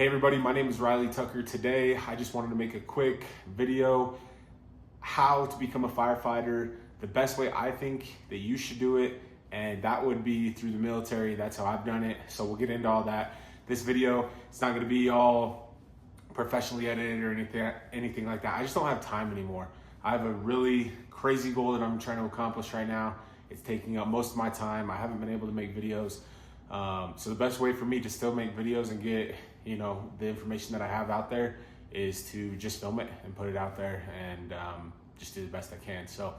Hey everybody, my name is Riley Tucker. Today, I just wanted to make a quick video, how to become a firefighter, the best way I think that you should do it, and that would be through the military. That's how I've done it. So we'll get into all that. This video, it's not gonna be all professionally edited or anything like that. I just don't have time anymore. I have a really crazy goal that I'm trying to accomplish right now. It's taking up most of my time. I haven't been able to make videos. So the best way for me to still make videos and get, the information that I have out there is to just film it and put it out there and just do the best I can. So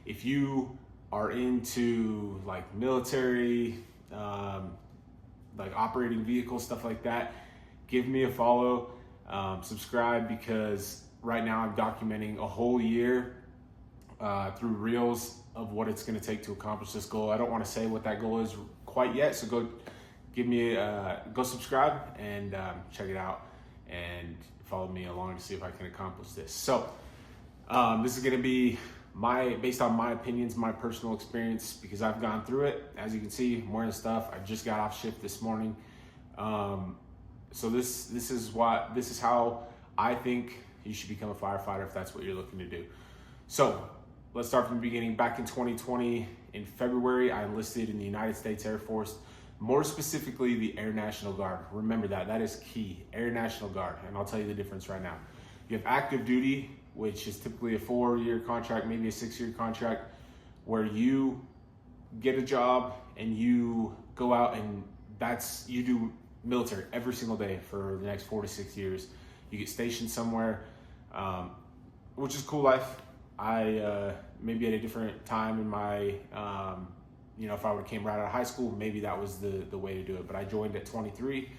if you are into like military, like operating vehicles, stuff like that, give me a follow, subscribe, because right now I'm documenting a whole year through reels of what it's going to take to accomplish this goal. I don't want to say what that goal is quite yet, so go subscribe and check it out and follow me along to see if I can accomplish this. So this is going to be based on my opinions, my personal experience, because I've gone through it. As you can see, I'm wearing stuff. I just got off shift this morning. So this is how I think you should become a firefighter if that's what you're looking to do. So let's start from the beginning. Back in 2020, in February, I enlisted in the United States Air Force, more specifically the Air National Guard. Remember that is key, Air National Guard, and I'll tell you the difference right now. You have active duty, which is typically a 4-year contract, maybe a 6-year contract, where you get a job and you go out and you do military every single day for the next 4 to 6 years. You get stationed somewhere, which is a cool life. I maybe at a different time in my, if I would have came right out of high school, maybe that was the way to do it. But I joined at 23,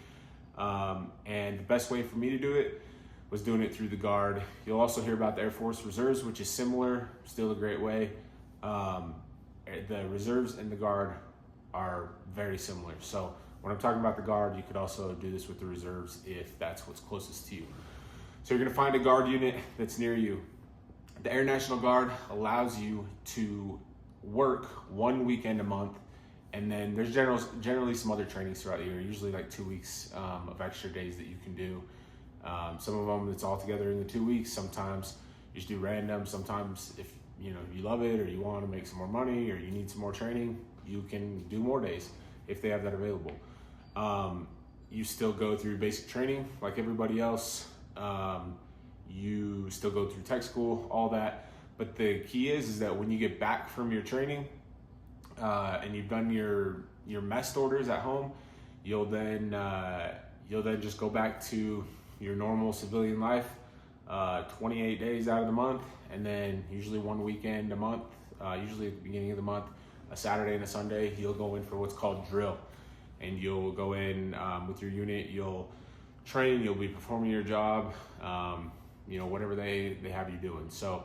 and the best way for me to do it was doing it through the Guard. You'll also hear about the Air Force Reserves, which is similar, still a great way. The Reserves and the Guard are very similar. So when I'm talking about the Guard, you could also do this with the Reserves if that's what's closest to you. So you're gonna find a Guard unit that's near you. The Air National Guard allows you to work 1 weekend a month, and then there's generally some other trainings throughout the year, usually like 2 weeks of extra days that you can do. Some of them it's all together in the 2 weeks. Sometimes you just do random. Sometimes if you love it or you want to make some more money or you need some more training, you can do more days if they have that available. You still go through basic training like everybody else. You still go through tech school, all that. But the key is that when you get back from your training and you've done your mess orders at home, you'll then just go back to your normal civilian life, 28 days out of the month, and then usually 1 weekend a month, usually at the beginning of the month, a Saturday and a Sunday, you'll go in for what's called drill. And you'll go in with your unit, you'll train, you'll be performing your job, whatever they have you doing. So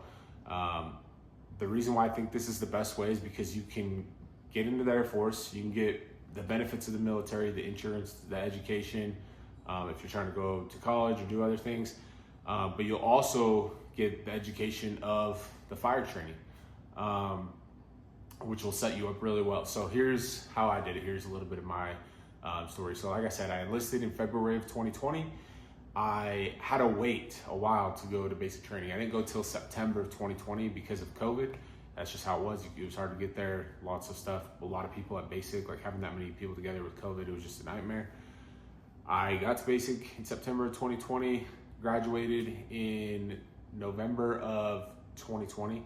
the reason why I think this is the best way is because you can get into the Air Force, you can get the benefits of the military, the insurance, the education, if you're trying to go to college or do other things, but you'll also get the education of the fire training, which will set you up really well. So here's how I did it. Here's a little bit of my story. So like I said, I enlisted in February of 2020. I had to wait a while to go to basic training. I didn't go till September of 2020 because of COVID. That's just how it was. It was hard to get there, lots of stuff. A lot of people at basic, like having that many people together with COVID, it was just a nightmare. I got to basic in September of 2020, graduated in November of 2020,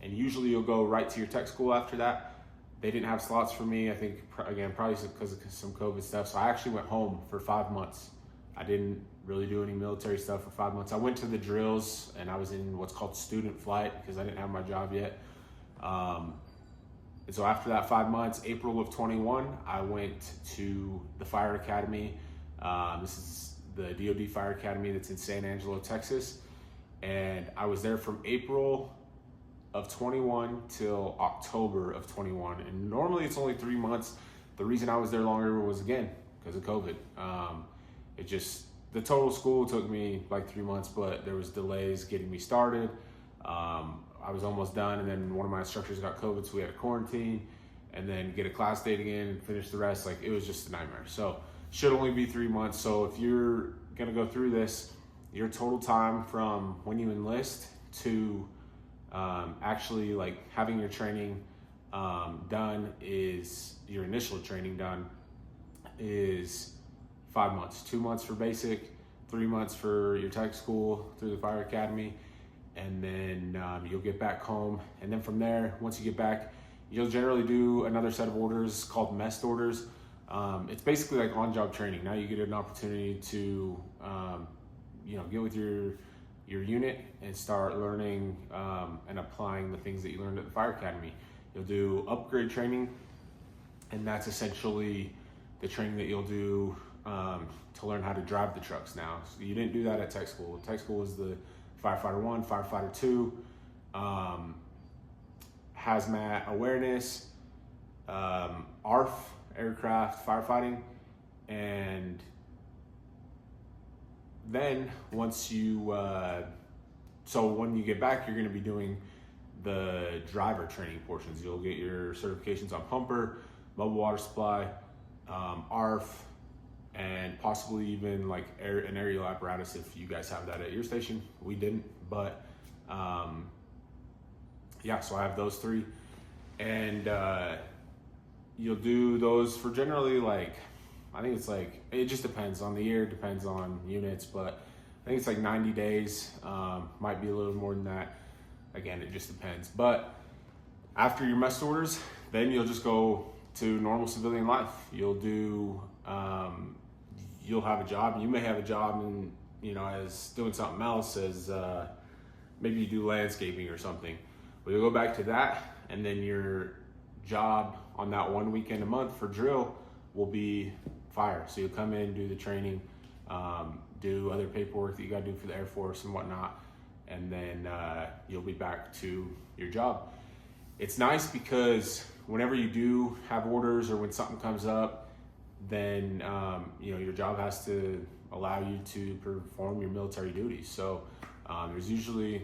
and usually you'll go right to your tech school after that. They didn't have slots for me, I think, again, probably because of some COVID stuff. So I actually went home for 5 months. I didn't really do any military stuff for 5 months. I went to the drills and I was in what's called student flight because I didn't have my job yet. And so after that 5 months, April of 21, I went to the Fire Academy. This is the DoD Fire Academy that's in San Angelo, Texas. And I was there from April of 21 till October of 21. And normally it's only 3 months. The reason I was there longer was, again, because of COVID. The total school took me like 3 months, but there was delays getting me started. I was almost done, and then one of my instructors got COVID, so we had to quarantine and then get a class date again and finish the rest. Like, it was just a nightmare. So should only be 3 months. So if you're gonna go through this, your total time from when you enlist to actually like having your training done, is your initial training done, is 5 months. 2 months for basic, 3 months for your tech school through the fire academy, and then you'll get back home. And then from there, once you get back, you'll generally do another set of orders called messed orders. It's basically like on-job training. Now you get an opportunity to get with your unit and start learning and applying the things that you learned at the fire academy. You'll do upgrade training, and that's essentially the training that you'll do to learn how to drive the trucks now. So you didn't do that at tech school. Tech school was the Firefighter 1, Firefighter 2, hazmat awareness, ARF, aircraft firefighting, and then once you, so when you get back, you're going to be doing the driver training portions. You'll get your certifications on pumper, mobile water supply, ARF, and possibly even like an aerial apparatus if you guys have that at your station. We didn't, but yeah, so I have those 3, and you'll do those for generally like, I think it's like, it just depends on the year, depends on units, but I think it's like 90 days, might be a little more than that. Again, it just depends. But after your mess orders, then you'll just go to normal civilian life. You'll do, you'll have a job. You may have a job in, as doing something else, as maybe you do landscaping or something. But you'll go back to that, and then your job on that 1 weekend a month for drill will be fire. So you'll come in, do the training, do other paperwork that you got to do for the Air Force and whatnot, and then you'll be back to your job. It's nice because whenever you do have orders or when something comes up, then your job has to allow you to perform your military duties. So there's usually,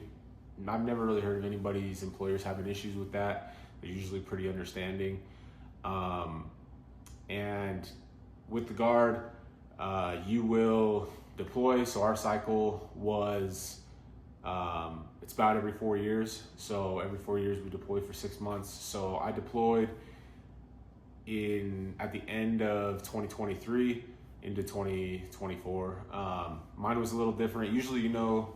I've never really heard of anybody's employers having issues with that. They're usually pretty understanding. And with the Guard, you will deploy. So our cycle was, it's about every 4 years. So every 4 years we deploy for 6 months. So I deployed at the end of 2023 into 2024. Mine was a little different. Usually,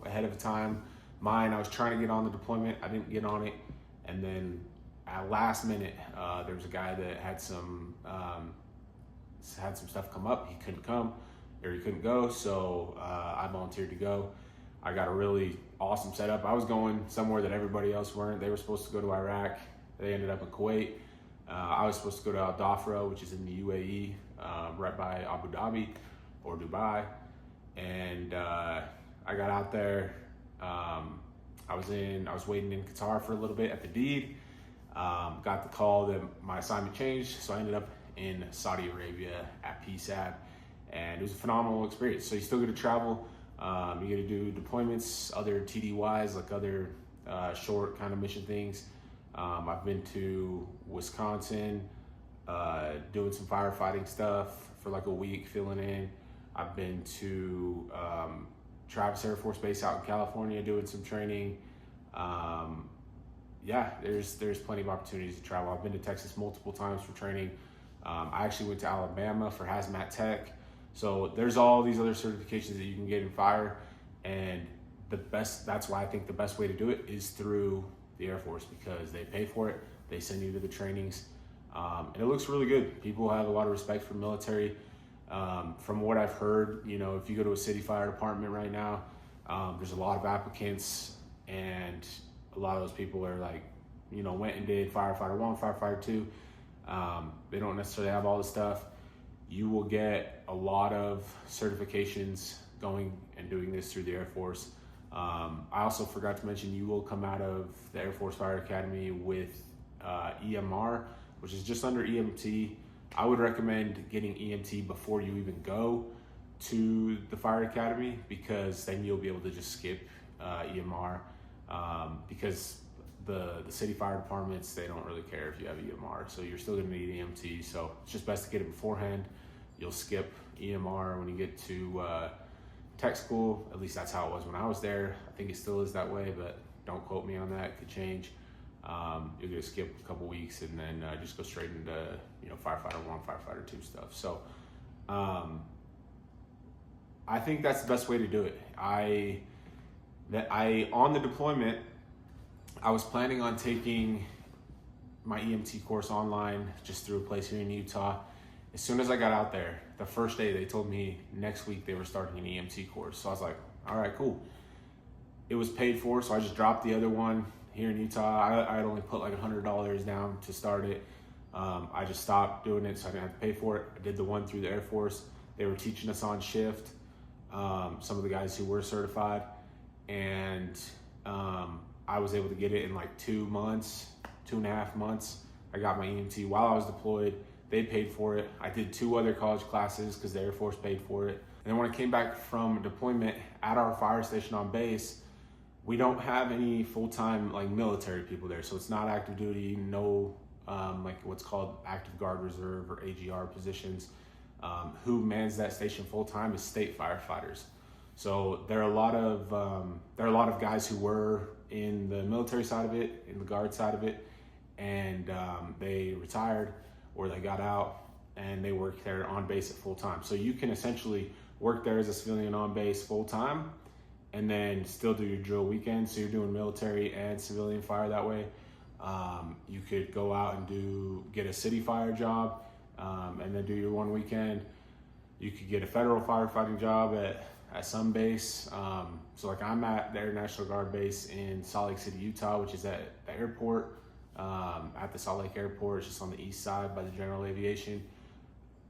ahead of time. Mine, I was trying to get on the deployment. I didn't get on it. And then at last minute, there was a guy that had some stuff come up. He couldn't come, or he couldn't go. So I volunteered to go. I got a really awesome setup. I was going somewhere that everybody else weren't. They were supposed to go to Iraq. They ended up in Kuwait. I was supposed to go to Al Dhafra, which is in the UAE, right by Abu Dhabi or Dubai. And I got out there. I was waiting in Qatar for a little bit at the deed. Got the call that my assignment changed, so I ended up in Saudi Arabia at PSAB, and it was a phenomenal experience. So you still get to travel. You get to do deployments, other TDYs, like other short kind of mission things. I've been to Wisconsin, doing some firefighting stuff for like a week, filling in. I've been to Travis Air Force Base out in California, doing some training. Yeah, there's plenty of opportunities to travel. I've been to Texas multiple times for training. I actually went to Alabama for hazmat tech. So there's all these other certifications that you can get in fire, and that's why I think the best way to do it is through the Air Force, because they pay for it, they send you to the trainings, and it looks really good. People have a lot of respect for the military. From what I've heard, if you go to a city fire department right now, there's a lot of applicants, and a lot of those people are like, went and did Firefighter 1, Firefighter 2. They don't necessarily have all the stuff. You will get a lot of certifications going and doing this through the Air Force. I also forgot to mention, you will come out of the Air Force Fire Academy with EMR, which is just under EMT. I would recommend getting EMT before you even go to the Fire Academy, because then you'll be able to just skip EMR, because the city fire departments, they don't really care if you have EMR, so you're still gonna need EMT. So it's just best to get it beforehand. You'll skip EMR when you get to tech school. At least that's how it was when I was there. I think it still is that way, but don't quote me on that. It could change. You're gonna skip a couple weeks and then just go straight into Firefighter 1, Firefighter 2 stuff. So I think that's the best way to do it. On the deployment, I was planning on taking my EMT course online just through a place here in Utah. As soon as I got out there, the first day they told me next week they were starting an EMT course. So I was like, all right, cool. It was paid for, so I just dropped the other one here in Utah. I had only put like $100 down to start it. I just stopped doing it so I didn't have to pay for it. I did the one through the Air Force. They were teaching us on shift, some of the guys who were certified, and I was able to get it in like 2.5 months. I got my EMT while I was deployed. They paid for it. I did 2 other college classes because the Air Force paid for it. And then when I came back from deployment at our fire station on base, we don't have any full-time like military people there. So it's not active duty, no like what's called active guard reserve or AGR positions. Who mans that station full-time is state firefighters. So there are a lot of guys who were in the military side of it, in the guard side of it, and they retired or they got out and they work there on base at full time. So you can essentially work there as a civilian on base full time and then still do your drill weekend. So you're doing military and civilian fire that way. You could go out and get a city fire job and then do your one weekend. You could get a federal firefighting job at some base. So like I'm at the Air National Guard base in Salt Lake City, Utah, which is at the airport, at the Salt Lake Airport. It's just on the east side by the General Aviation.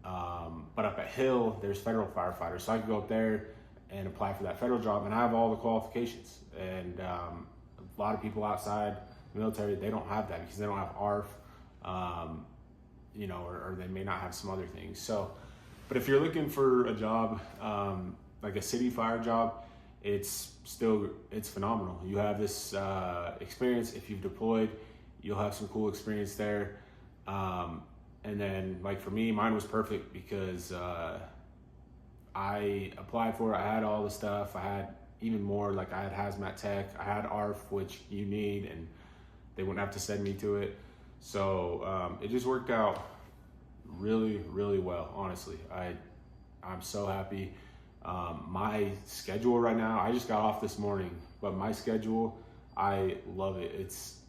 But up at Hill, there's federal firefighters. So I could go up there and apply for that federal job, and I have all the qualifications. And a lot of people outside the military, they don't have that because they don't have ARF, or they may not have some other things. So, but if you're looking for a job, like a city fire job, it's phenomenal. You have this experience. If you've deployed, you'll have some cool experience there. And then like for me, mine was perfect because I applied for it. I had all the stuff. I had even more, like I had hazmat tech. I had ARF, which you need, and they wouldn't have to send me to it. So it just worked out really, really well, honestly. I'm so happy. My schedule right now, I just got off this morning, but my schedule, I love it. It's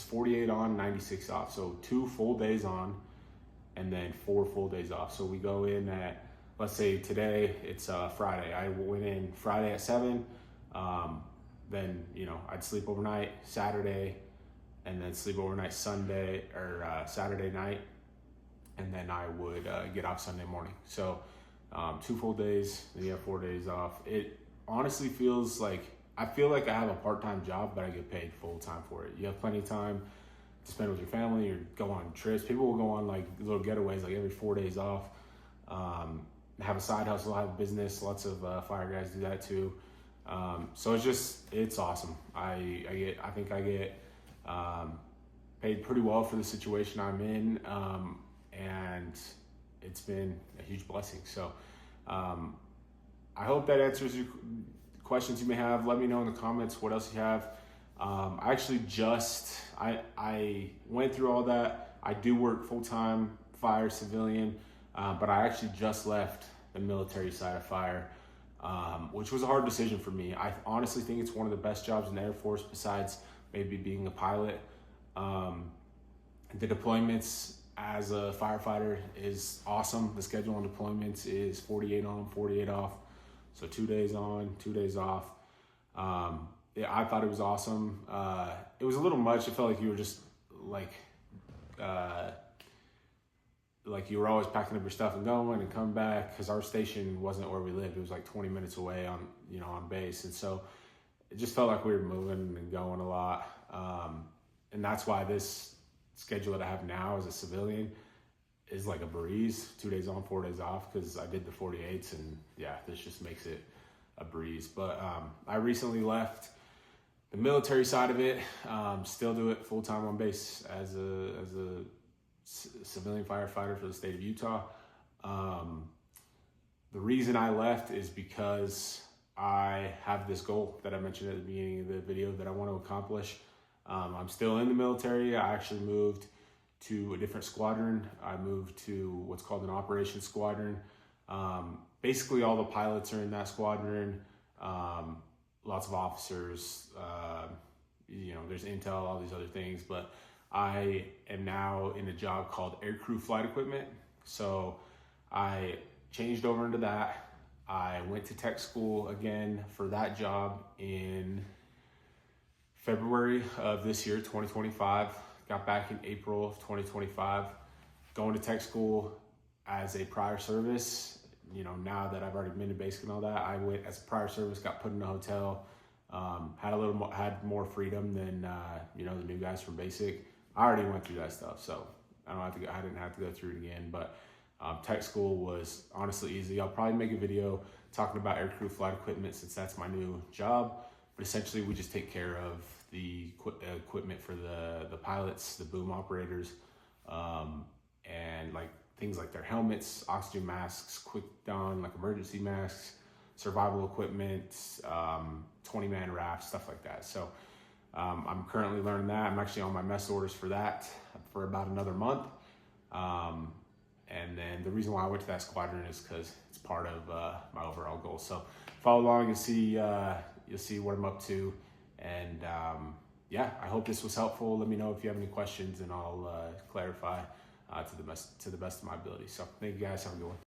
48 on, 96 off. So 2 full days on and then 4 full days off. So we go in at, let's say today it's Friday. I went in Friday at 7. Then, I'd sleep overnight Saturday and then sleep overnight Sunday or Saturday night. And then I would get off Sunday morning. So 2 full days, then you have 4 days off. It honestly feels like, I feel like I have a part-time job, but I get paid full-time for it. You have plenty of time to spend with your family or go on trips. People will go on like little getaways, like every 4 days off. Have a side hustle, have a business. Lots of fire guys do that too. So it's awesome. I think I get paid pretty well for the situation I'm in. And it's been a huge blessing. So I hope that answers your questions you may have. Let me know in the comments what else you have. I actually I went through all that. I do work full-time fire civilian, but I actually just left the military side of fire, which was a hard decision for me. I honestly think it's one of the best jobs in the Air Force besides maybe being a pilot. The deployments as a firefighter is awesome. The schedule on deployments is 48 on, 48 off. So 2 days on, 2 days off. I thought it was awesome. It was a little much. It felt like you were just like you were always packing up your stuff and going and coming back, because our station wasn't where we lived. It was like 20 minutes away on base. And so it just felt like we were moving and going a lot. And that's why this schedule that I have now as a civilian is like a breeze. 2 days on, 4 days off, because I did the 48s, and yeah, this just makes it a breeze. But I recently left the military side of it. Still do it full time on base as a civilian firefighter for the state of Utah. The reason I left is because I have this goal that I mentioned at the beginning of the video that I want to accomplish. I'm still in the military. I actually moved to a different squadron. I moved to what's called an operations squadron. Basically all the pilots are in that squadron. Lots of officers, there's intel, all these other things, but I am now in a job called aircrew flight equipment. So I changed over into that. I went to tech school again for that job in February of this year, 2025. Got back in April of 2025. Going to tech school as a prior service. Now that I've already been to basic and all that, I went as a prior service, got put in a hotel, had more freedom than the new guys from basic. I already went through that stuff, so I didn't have to go through it again. But tech school was honestly easy. I'll probably make a video talking about aircrew flight equipment since that's my new job. But essentially, we just take care of the equipment for the pilots, the boom operators, and like things like their helmets, oxygen masks, quick don, like emergency masks, survival equipment, 20-man rafts, stuff like that. So I'm currently learning that. I'm actually on my mess orders for that for about another month. And then the reason why I went to that squadron is because it's part of my overall goal. So follow along and see, you'll see what I'm up to. And I hope this was helpful. Let me know if you have any questions and I'll clarify to the best of my ability. So thank you guys. Have a good one.